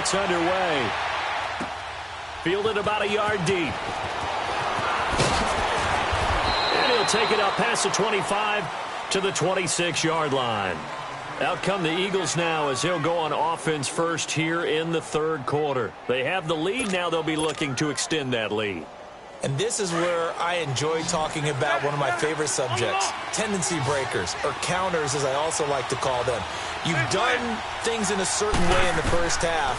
gets underway. Fielded about a yard deep. And he'll take it up past the 25 to the 26-yard line. Out come the Eagles now as he'll go on offense first here in the third quarter. They have the lead. Now they'll be looking to extend that lead. And this is where I enjoy talking about one of my favorite subjects, tendency breakers, or counters as I also like to call them. You've done things in a certain way in the first half,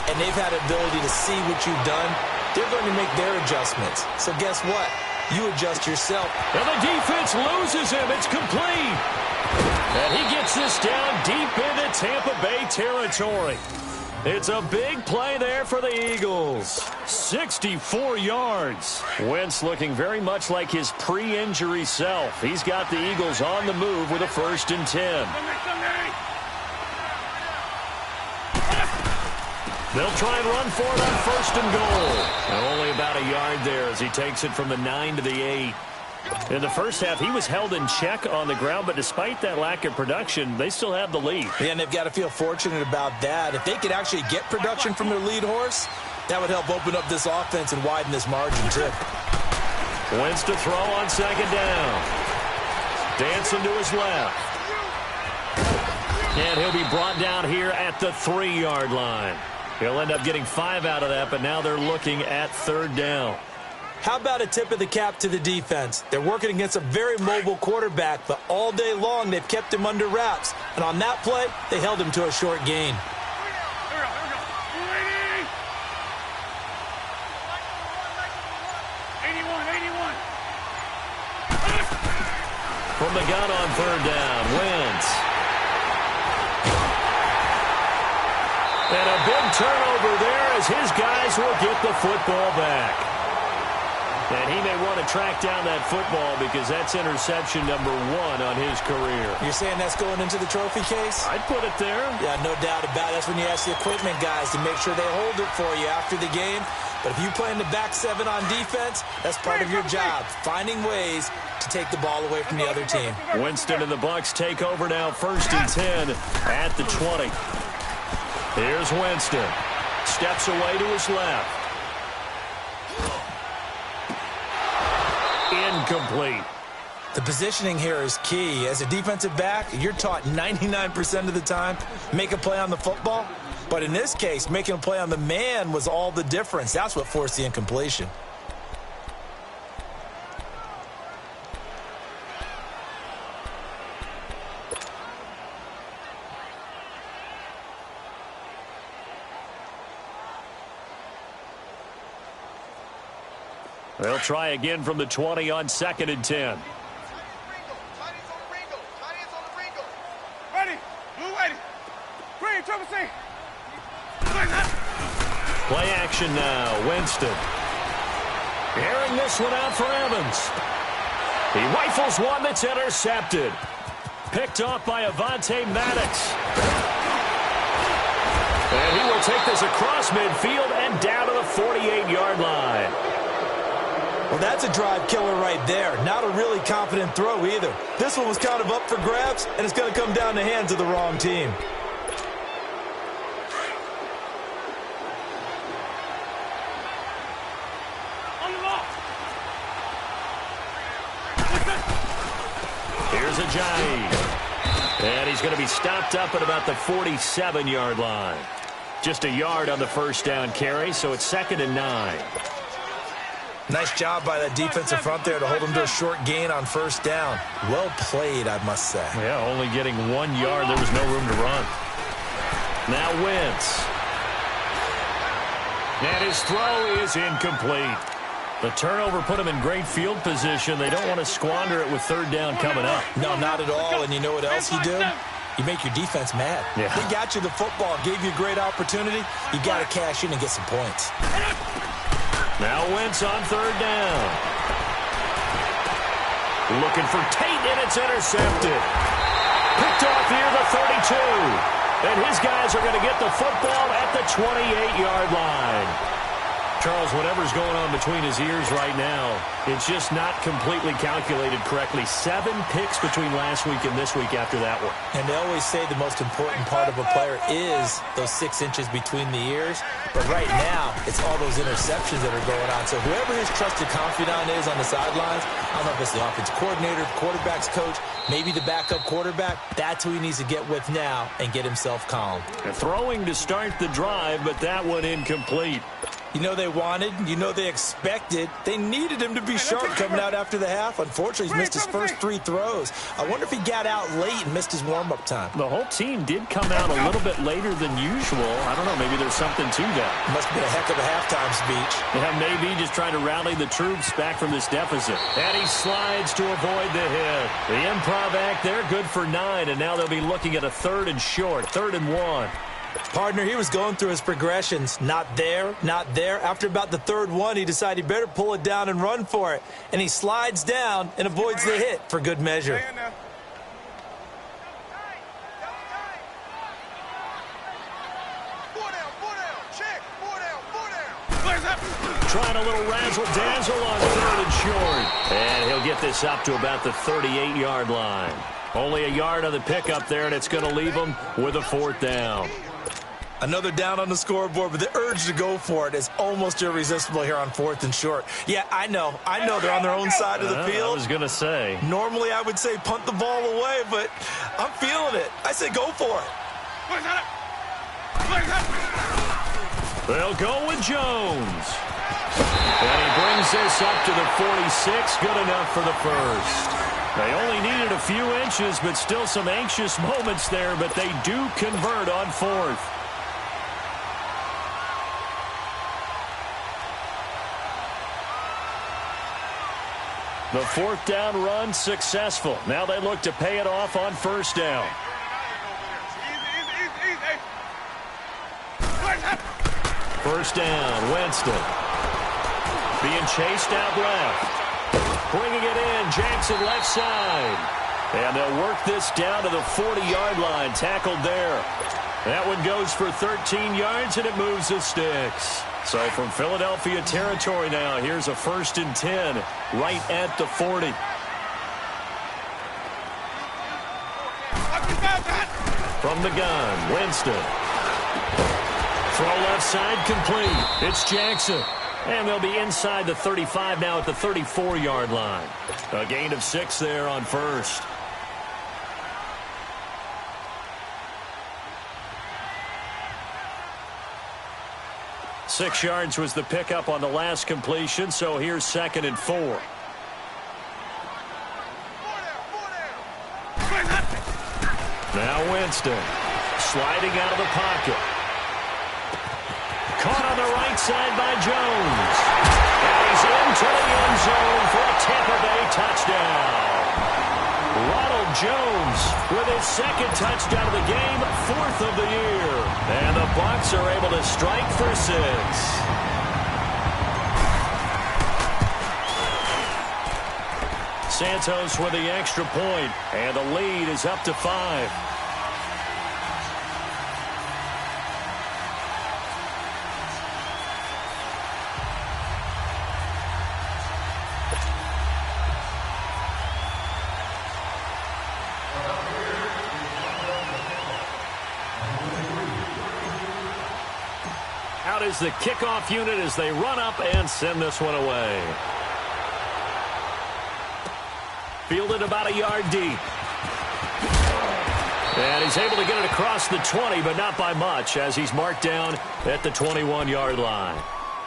and they've had ability to see what you've done. They're going to make their adjustments. So guess what? You adjust yourself. And the defense loses him. It's complete. And he gets this down deep into Tampa Bay territory. It's a big play there for the Eagles. 64 yards. Wentz looking very much like his pre-injury self. He's got the Eagles on the move with a 1st and 10. They'll try and run for it on 1st and goal. And only about a yard there as he takes it from the 9 to the 8. In the first half, he was held in check on the ground, but despite that lack of production, they still have the lead. Yeah, and they've got to feel fortunate about that. If they could actually get production from their lead horse, that would help open up this offense and widen this margin, too. Wentz to throw on 2nd down. Dancing to his left. And he'll be brought down here at the 3-yard line. He'll end up getting 5 out of that, but now they're looking at 3rd down. How about a tip of the cap to the defense? They're working against a very mobile quarterback, but all day long they've kept him under wraps. And on that play, they held him to a short gain. From the gun on 3rd down, Wentz. And a big turnover there as his guys will get the football back. And he may want to track down that football because that's interception number 1 on his career. You're saying that's going into the trophy case? I'd put it there. Yeah, no doubt about it. That's when you ask the equipment guys to make sure they hold it for you after the game. But if you play in the back 7 on defense, that's part of your job, finding ways to take the ball away from the other team. Winston and the Bucs take over now, 1st and 10 at the 20. Here's Winston. Steps away to his left. Incomplete. The positioning here is key. As a defensive back, you're taught 99% of the time, make a play on the football. But in this case, making a play on the man was all the difference. That's what forced the incompletion. They'll try again from the 20 on 2nd and 10. Play action now, Winston. Airing this one out for Evans. He rifles one that's intercepted. Picked off by Avonte Maddox. And he will take this across midfield and down to the 48-yard line. Well, that's a drive killer right there. Not a really confident throw either. This one was kind of up for grabs, and it's going to come down the hands of the wrong team. Here's Ajayi. And he's going to be stopped up at about the 47-yard line. Just a yard on the 1st down carry, so it's 2nd and 9. Nice job by that defensive front there to hold him to a short gain on 1st down. Well played, I must say. Yeah, only getting 1 yard. There was no room to run. Now Wentz. And his throw is incomplete. The turnover put him in great field position. They don't want to squander it with 3rd down coming up. No, not at all. And you know what else you do? You make your defense mad. Yeah. They got you the football, gave you a great opportunity. You got to cash in and get some points. Now Wentz on 3rd down. Looking for Tate, and it's intercepted. Picked off near the 32. And his guys are going to get the football at the 28-yard line. Charles, whatever's going on between his ears right now, it's just not completely calculated correctly. 7 picks between last week and this week after that one. And they always say the most important part of a player is those 6 inches between the ears. But right now, it's all those interceptions that are going on. So whoever his trusted confidant is on the sidelines, I don't know if it's the offense coordinator, the quarterback's coach, maybe the backup quarterback, that's who he needs to get with now and get himself calm. Throwing to start the drive, but that one incomplete. You know they wanted, you know they expected. They needed him to be sharp coming out after the half. Unfortunately, he's missed his first 3 throws. I wonder if he got out late and missed his warm-up time. The whole team did come out a little bit later than usual. I don't know, maybe there's something to that. Must have been a heck of a halftime speech. Yeah, maybe just trying to rally the troops back from this deficit. And he slides to avoid the hit. The improv act there, good for 9, and now they'll be looking at a 3rd and short, 3rd and 1. Partner, he was going through his progressions. Not there, not there. After about the 3rd one, he decided he better pull it down and run for it. And he slides down and avoids the hit for good measure. Trying a little razzle-dazzle on 3rd and short. And he'll get this up to about the 38-yard line. Only a yard on the pickup there, and it's going to leave him with a 4th down. Another down on the scoreboard, but the urge to go for it is almost irresistible here on 4th and short. Yeah, I know they're on their own side of the field. I was going to say. Normally I would say punt the ball away, but I'm feeling it. I say go for it. They'll go with Jones. And he brings this up to the 46. Good enough for the first. They only needed a few inches, but still some anxious moments there, but they do convert on 4th. The 4th down run successful. Now they look to pay it off on 1st down. First down, Winston. Being chased out left. Bringing it in, Jackson left side. And they'll work this down to the 40-yard line, tackled there. That one goes for 13 yards, and it moves the sticks. So from Philadelphia territory now, here's a 1st and 10 right at the 40. From the gun, Winston. Throw left side complete. It's Jackson. And they'll be inside the 35 now at the 34-yard line. A gain of 6 there on 1st. Six yards was the pickup on the last completion, so here's 2nd and 4. Now Winston sliding out of the pocket. Caught on the right side by Jones. And he's into the end zone for a Tampa Bay touchdown. Ronald Jones with his 2nd touchdown of the game, 4th of the year. And the Bucs are able to strike for 6. Santos with the extra point, and the lead is up to 5. Out is the kickoff unit as they run up and send this one away. Fielded about a yard deep. And he's able to get it across the 20, but not by much, as he's marked down at the 21-yard line.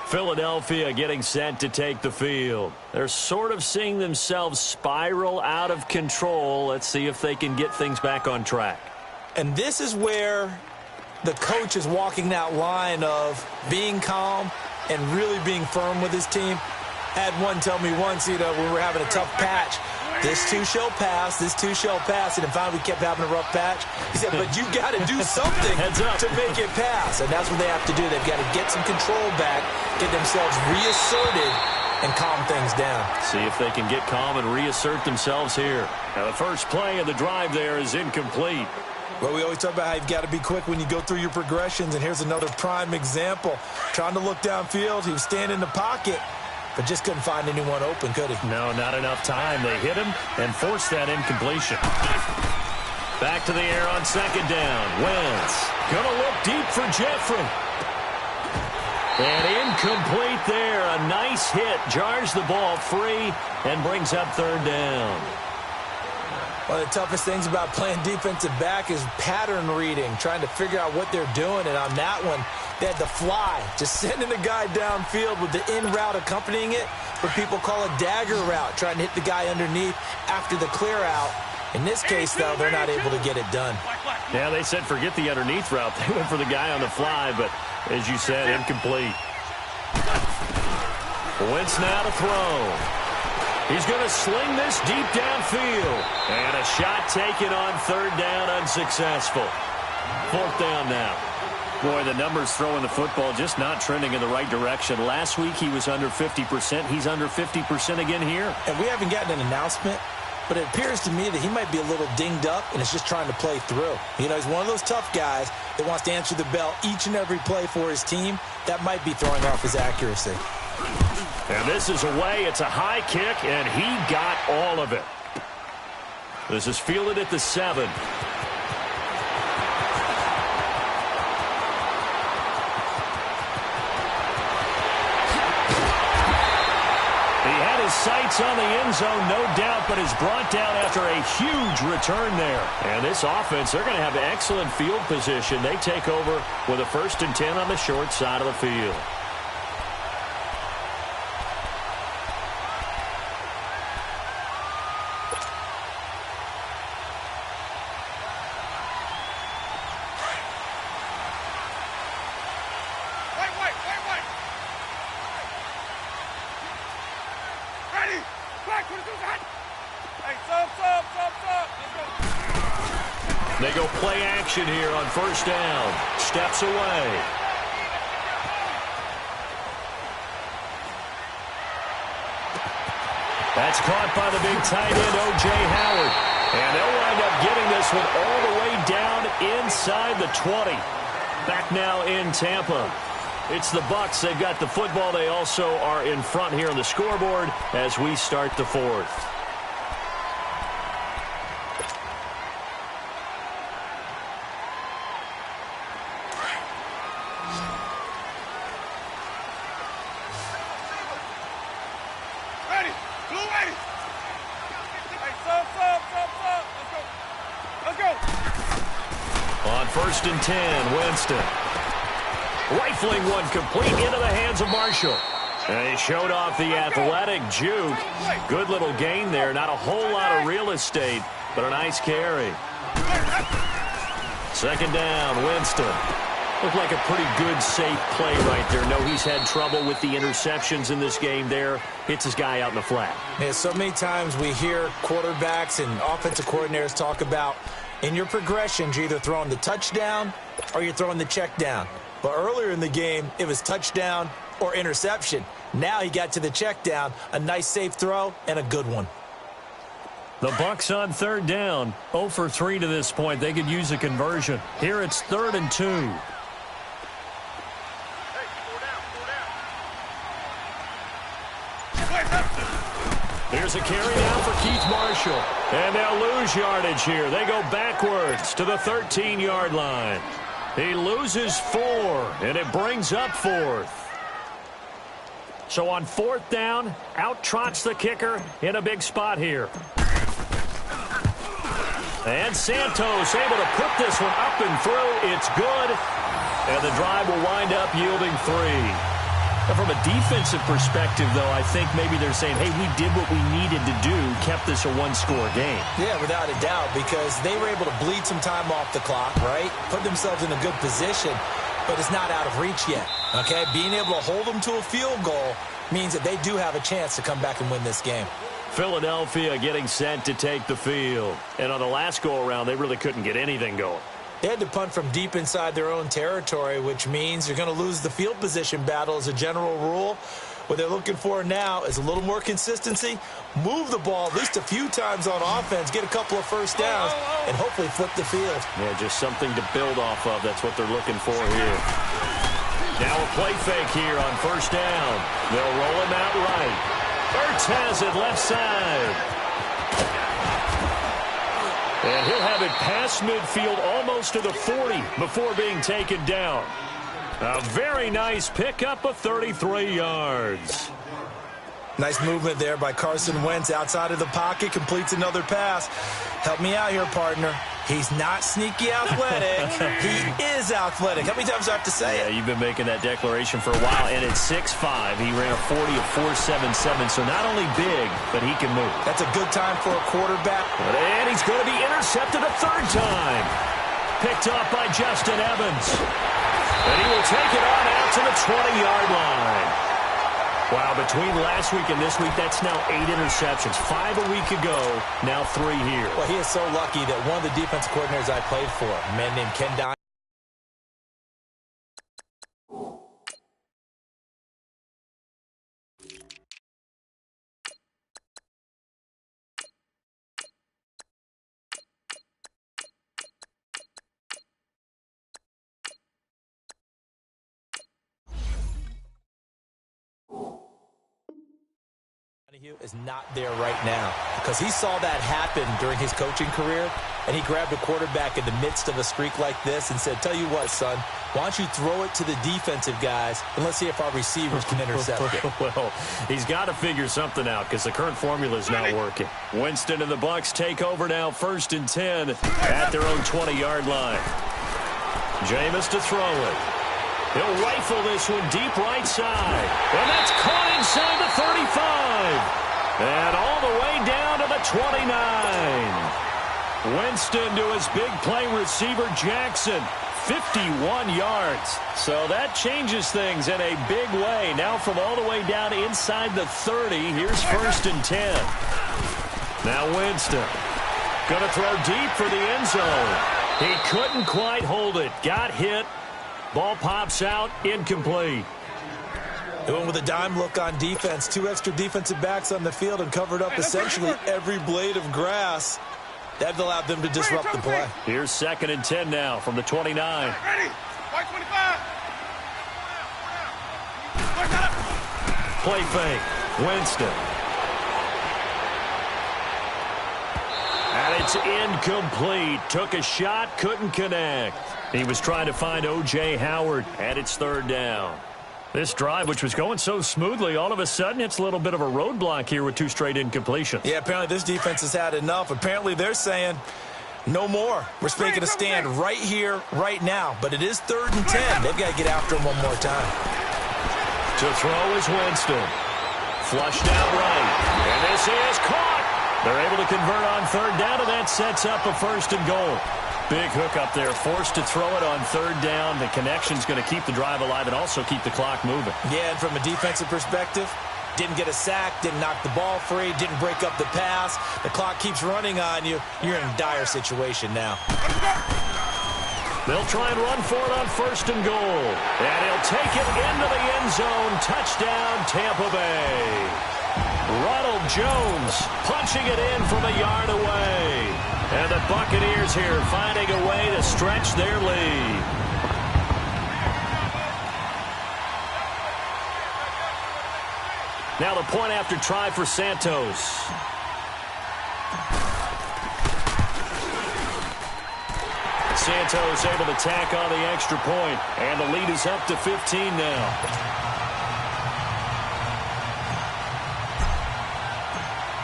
Philadelphia getting set to take the field. They're sort of seeing themselves spiral out of control. Let's see if they can get things back on track. And this is where the coach is walking that line of being calm and really being firm with his team. Had one tell me once, when we were having a tough patch, this too shall pass, this too shall pass, and finally we kept having a rough patch. He said, but you got to do something to make it pass, and that's what they have to do. They've got to get some control back, get themselves reasserted, and calm things down. See if they can get calm and reassert themselves here. Now, the first play of the drive there is incomplete. Well, we always talk about how you've got to be quick when you go through your progressions, and here's another prime example. Trying to look downfield, he was standing in the pocket, but just couldn't find anyone open, could he? No, not enough time. They hit him and forced that incompletion. Back to the air on second down. Wentz gonna look deep for Jeffrey. And incomplete there. A nice hit. Jars the ball free and brings up third down. One of the toughest things about playing defensive back is pattern reading, trying to figure out what they're doing. And on that one, they had to fly, just sending the guy downfield with the in route accompanying it, what people call a dagger route, trying to hit the guy underneath after the clear out. In this case, though, they're not able to get it done. Yeah, they said forget the underneath route. They went for the guy on the fly, but as you said, incomplete. Wentz now to throw. He's going to sling this deep downfield. And a shot taken on third down, unsuccessful. Fourth down now. Boy, the numbers throwing the football just not trending in the right direction. Last week he was under 50%. He's under 50% again here. And we haven't gotten an announcement, but it appears to me that he might be a little dinged up and is just trying to play through. You know, he's one of those tough guys that wants to answer the bell each and every play for his team. That might be throwing off his accuracy. And this is away. It's a high kick, and he got all of it. This is fielded at the 7. Sights on the end zone, no doubt, but is brought down after a huge return there. And this offense, they're going to have excellent field position. They take over with a 1st and 10 on the short side of the field. They go play action here on first down. Steps away. That's caught by the big tight end, O.J. Howard. And they'll wind up getting this one all the way down inside the 20. Back now in Tampa. It's the Bucs. They've got the football. They also are in front here on the scoreboard as we start the 4th. On 1st and 10, Winston. Rifling one complete into the hands of Marshall. And he showed off the athletic juke. Good little gain there. Not a whole lot of real estate, but a nice carry. 2nd down, Winston. Looked like a pretty good, safe play right there. No, he's had trouble with the interceptions in this game there. Hits his guy out in the flat. Yeah, so many times we hear quarterbacks and offensive coordinators talk about in your progressions, you're either throwing the touchdown or you're throwing the check down. But earlier in the game, it was touchdown or interception. Now he got to the check down, a nice safe throw, and a good one. The Bucs on 3rd down, 0 for 3 to this point. They could use a conversion. Here it's 3rd and 2. Here's a carry now for Keith Marshall. And they'll lose yardage here. They go backwards to the 13-yard line. He loses 4, and it brings up 4th. So on 4th down, out trots the kicker in a big spot here. And Santos able to put this one up and through. It's good. And the drive will wind up yielding 3. Now, from a defensive perspective, though, I think maybe they're saying, hey, we did what we needed to do, kept this a one-score game. Yeah, without a doubt, because they were able to bleed some time off the clock, right? Put themselves in a good position, but it's not out of reach yet, okay? Being able to hold them to a field goal means that they do have a chance to come back and win this game. Philadelphia getting set to take the field. And on the last go-around, they really couldn't get anything going. They had to punt from deep inside their own territory, which means you're going to lose the field position battle as a general rule. What they're looking for now is a little more consistency, move the ball at least a few times on offense, get a couple of first downs, and hopefully flip the field. Yeah, just something to build off of. That's what they're looking for here. Now a play fake here on first down. They'll roll him out right. Ertz has it left side. And he'll have it past midfield almost to the 40 before being taken down. A very nice pickup of 33 yards. Nice movement there by Carson Wentz outside of the pocket, completes another pass. Help me out here, partner. He's not sneaky athletic. He is athletic. How many times do I have to say it? Yeah, you've been making that declaration for a while, and at 6'5", he ran a 40 of 4.77, so not only big, but he can move. That's a good time for a quarterback. And he's going to be intercepted a third time. Picked up by Justin Evans. And he will take it on out to the 20-yard line. Wow, between last week and this week, that's now 8 interceptions. 5 a week ago, now 3 here. Well, he is so lucky that one of the defense coordinators I played for, a man named Ken Dye. Is not there right now because he saw that happen during his coaching career, and he grabbed a quarterback in the midst of a streak like this and said, tell you what, son, why don't you throw it to the defensive guys, and let's see if our receivers can intercept it. Well, he's got to figure something out because the current formula is not working. Winston and the Bucs take over now, 1st and 10 at their own 20-yard line. Jameis to throw it. He'll rifle this one deep right side. And that's caught inside the 35. And all the way down to the 29. Winston to his big play receiver, Jackson. 51 yards. So that changes things in a big way. Now from all the way down inside the 30, here's 1st and 10. Now Winston. Going to throw deep for the end zone. He couldn't quite hold it. Got hit. Ball pops out, incomplete. Doing with a dime look on defense. 2 extra defensive backs on the field and covered up essentially every blade of grass. That allowed them to disrupt the play. Here's 2nd and 10 now from the 29. Ready. White 25. Play fake. Winston. And it's incomplete. Took a shot, couldn't connect. He was trying to find O.J. Howard, and it's 3rd down. This drive, which was going so smoothly, all of a sudden it's a little bit of a roadblock here with 2 straight incompletions. Yeah, apparently this defense has had enough. Apparently they're saying no more. We're making a stand right here, right now. But it is 3rd and 10. They've got to get after him one more time. To throw is Winston. Flushed out right. And this is caught. They're able to convert on 3rd down, and that sets up a 1st and goal. Big hook up there, forced to throw it on 3rd down. The connection's going to keep the drive alive and also keep the clock moving. Yeah, and from a defensive perspective, didn't get a sack, didn't knock the ball free, didn't break up the pass. The clock keeps running on you. You're in a dire situation now. They'll try and run for it on 1st and goal. And he'll take it into the end zone. Touchdown, Tampa Bay. Ronald Jones punching it in from a yard away. And the Buccaneers here finding a way to stretch their lead. Now the point after try for Santos. Santos able to tack on the extra point. And the lead is up to 15 now.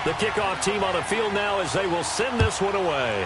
The kickoff team on the field now as they will send this one away.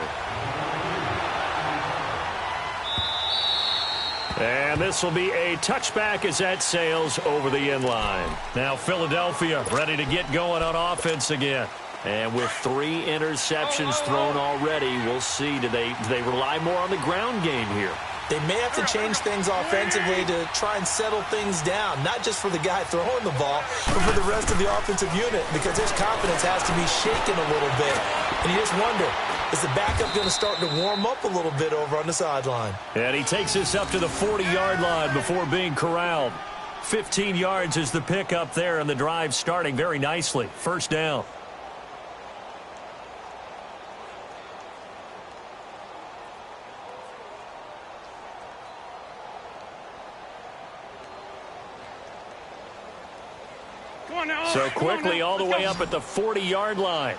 And this will be a touchback as that sails over the end line. Now Philadelphia ready to get going on offense again. And with 3 interceptions thrown already, we'll see. Do they rely more on the ground game here? They may have to change things offensively to try and settle things down, not just for the guy throwing the ball, but for the rest of the offensive unit, because his confidence has to be shaken a little bit. And you just wonder, is the backup going to start to warm up a little bit over on the sideline? And he takes this up to the 40-yard line before being corralled. 15 yards is the pickup there, and the drive starting very nicely. First down. So quickly all the way up at the 40-yard line.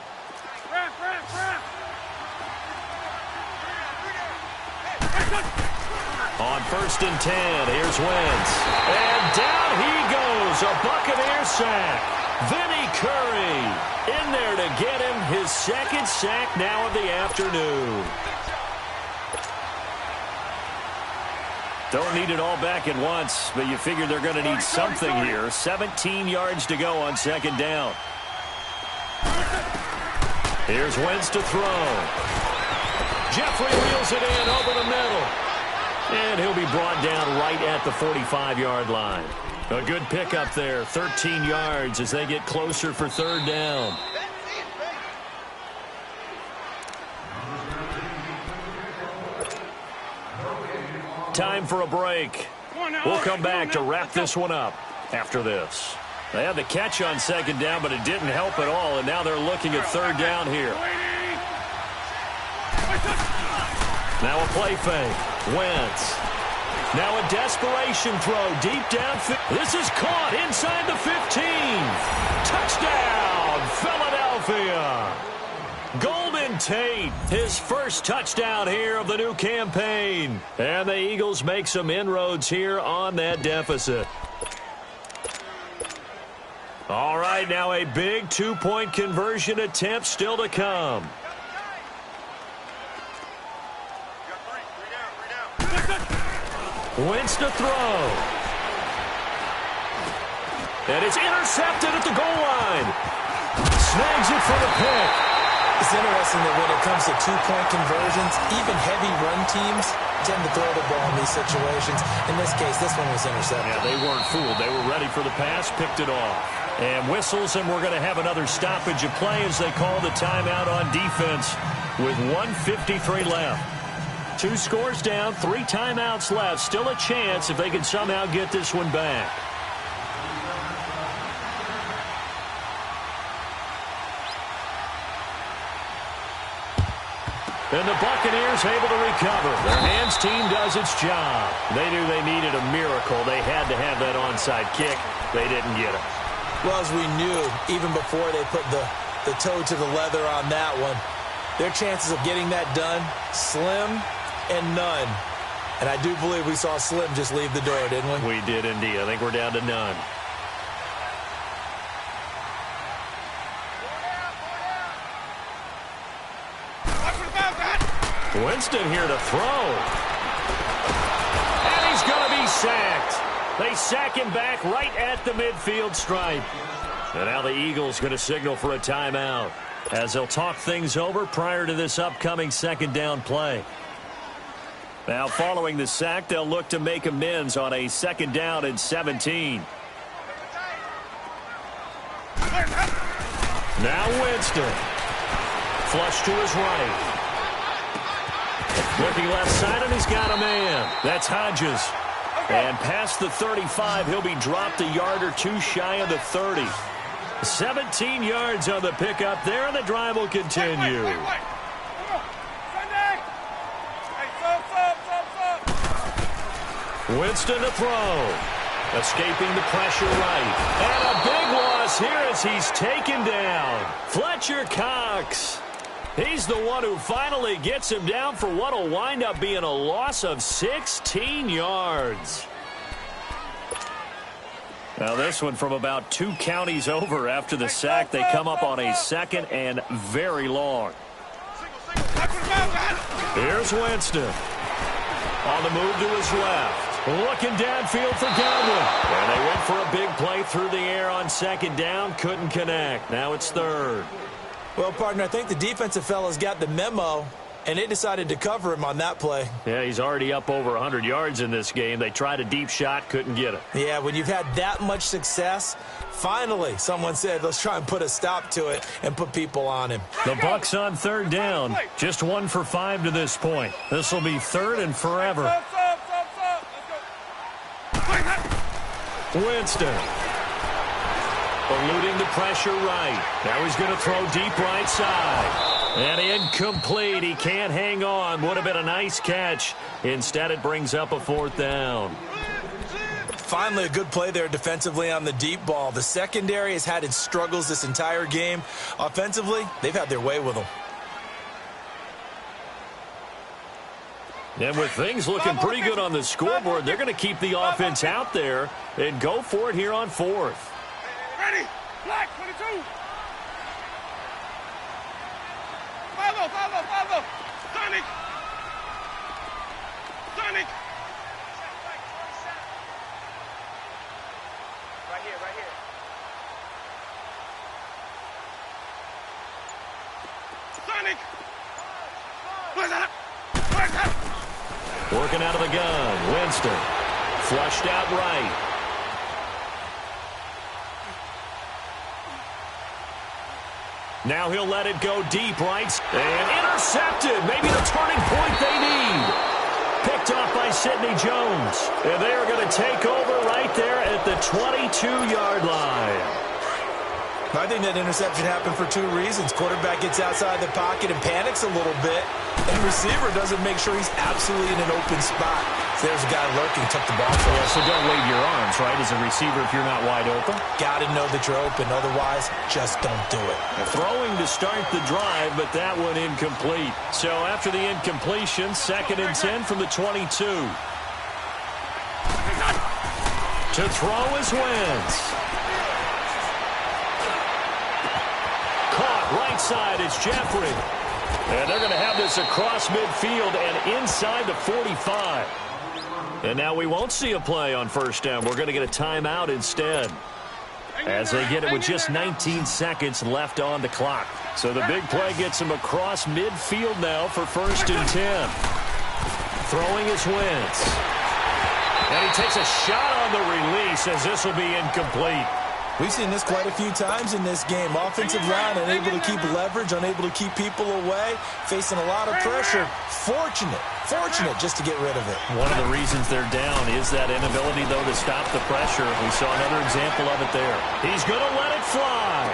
On 1st and 10, here's Wentz. And down he goes, a Buccaneer sack. Vinny Curry in there to get him his second sack now of the afternoon. Don't need it all back at once, but you figure they're going to need something here. 17 yards to go on 2nd down. Here's Wentz to throw. Jeffrey wheels it in over the middle. And he'll be brought down right at the 45-yard line. A good pickup there, 13 yards as they get closer for 3rd down. Time for a break. We'll come back to wrap this one up after this. They had the catch on 2nd down, but it didn't help at all, and now they're looking at 3rd down here. Now a play fake. Wentz. Now a desperation throw deep downfield. This is caught inside the 15. Touchdown, Philadelphia. Golden Tate, his first touchdown here of the new campaign. And the Eagles make some inroads here on that deficit. All right, now a big 2-point conversion attempt still to come. Wentz to throw. And it's intercepted at the goal line. Snags it for the pick. It's interesting that when it comes to 2-point conversions, even heavy run teams tend to throw the ball in these situations. In this case, this one was intercepted. Yeah, they weren't fooled. They were ready for the pass, picked it off. And whistles, and we're going to have another stoppage of play as they call the timeout on defense with 1:53 left. 2 scores down, 3 timeouts left. Still a chance if they can somehow get this one back. And the Buccaneers able to recover. Their hands team does its job. They knew they needed a miracle. They had to have that onside kick. They didn't get it. Well, as we knew, even before they put the toe to the leather on that one, their chances of getting that done, slim and none. And I do believe we saw Slim just leave the door, didn't we? We did indeed. I think we're down to none. Winston here to throw. And he's going to be sacked. They sack him back right at the midfield stripe. And now the Eagles going to signal for a timeout as they'll talk things over prior to this upcoming 2nd down play. Now following the sack, they'll look to make amends on a 2nd down and 17. Now Winston. Flush to his right. Looking left side, and he's got a man. That's Hodges. And past the 35, he'll be dropped a yard or 2 shy of the 30. 17 yards on the pickup there, and the drive will continue. Winston to throw. Escaping the pressure right. And a big loss here as he's taken down. Fletcher Cox. He's the one who finally gets him down for what will wind up being a loss of 16 yards. Now this one from about 2 counties over after the sack. They come up on a 2nd and very long. Here's Winston. On the move to his left. Looking downfield for Godwin. And they went for a big play through the air on 2nd down. Couldn't connect. Now it's 3rd. Well, partner, I think the defensive fellas got the memo, and they decided to cover him on that play. Yeah, he's already up over 100 yards in this game. They tried a deep shot, couldn't get it. Yeah, when you've had that much success, finally someone said, let's try and put a stop to it and put people on him. The Bucs on 3rd down, just 1 for 5 to this point. This will be 3rd and forever. Winston. Eluding the pressure right. Now he's going to throw deep right side. And incomplete. He can't hang on. Would have been a nice catch. Instead, it brings up a 4th down. Finally, a good play there defensively on the deep ball. The secondary has had its struggles this entire game. Offensively, they've had their way with them. And with things looking pretty good on the scoreboard, they're going to keep the offense out there and go for it here on 4th. Ready. Black 22. Follow. Sonic. Right here. Sonic. Where's that? Working out of the gun. Winston. Flushed out right. Now he'll let it go deep right. And intercepted. Maybe the turning point they need. Picked off by Sidney Jones. And they are going to take over right there at the 22-yard line. I think that interception happened for 2 reasons. Quarterback gets outside the pocket and panics a little bit. And receiver doesn't make sure he's absolutely in an open spot. So there's a guy lurking, took the ball from him. Yeah, so don't wave your arms, right, as a receiver if you're not wide open. Got to know that you're open. Otherwise, just don't do it. Throwing to start the drive, but that one incomplete. So after the incompletion, 2nd and 10 from the 22. To throw is Wentz. Caught right side, it's Jeffrey. And they're going to have this across midfield and inside the 45. And now we won't see a play on 1st down. We're going to get a timeout instead, as they get it with just 19 seconds left on the clock. So the big play gets them across midfield now for 1st and 10. Throwing is Wentz. And he takes a shot on the release, as this will be incomplete. We've seen this quite a few times in this game. Offensive line unable to keep leverage, unable to keep people away, facing a lot of pressure. Fortunate just to get rid of it. One of the reasons they're down is that inability, though, to stop the pressure. We saw another example of it there. He's going to let it fly.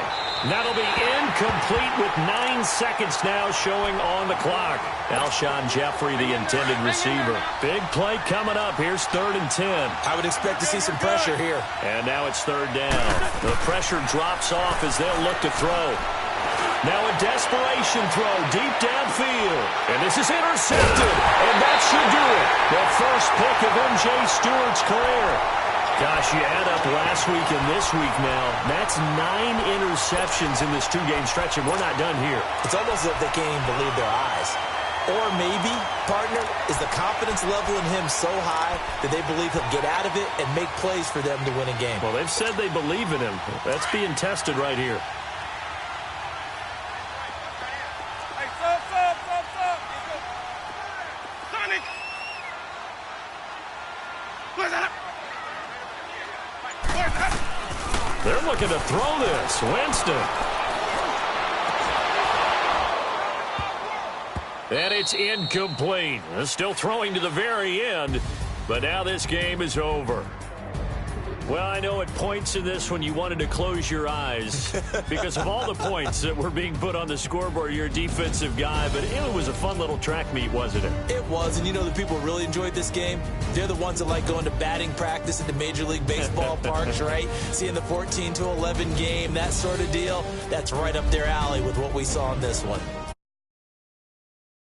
That'll be incomplete with 9 seconds now showing on the clock. Alshon Jeffrey, the intended receiver. Big play coming up. Here's 3rd and 10. I would expect to see some pressure here. And now it's 3rd down. The pressure drops off as they'll look to throw. Now a desperation throw deep downfield. And this is intercepted. And that should do it. The first pick of M.J. Stewart's career. Gosh, you add up last week and this week now. That's 9 interceptions in this 2-game stretch, and we're not done here. It's almost as if they can't even believe their eyes. Or maybe, partner, is the confidence level in him so high that they believe he'll get out of it and make plays for them to win a game. Well, they've said they believe in him. That's being tested right here. Hey, stop. Sonic. Where's that? They're looking to throw this. Winston. And it's incomplete. Still throwing to the very end, but now this game is over. Well, I know at points in this when you wanted to close your eyes because of all the points that were being put on the scoreboard. You're a defensive guy, but it was a fun little track meet, wasn't it? It was, and you know the people really enjoyed this game? They're the ones that like going to batting practice at the Major League Baseball parks, right? Seeing the 14-11 game, that sort of deal, that's right up their alley with what we saw in this one.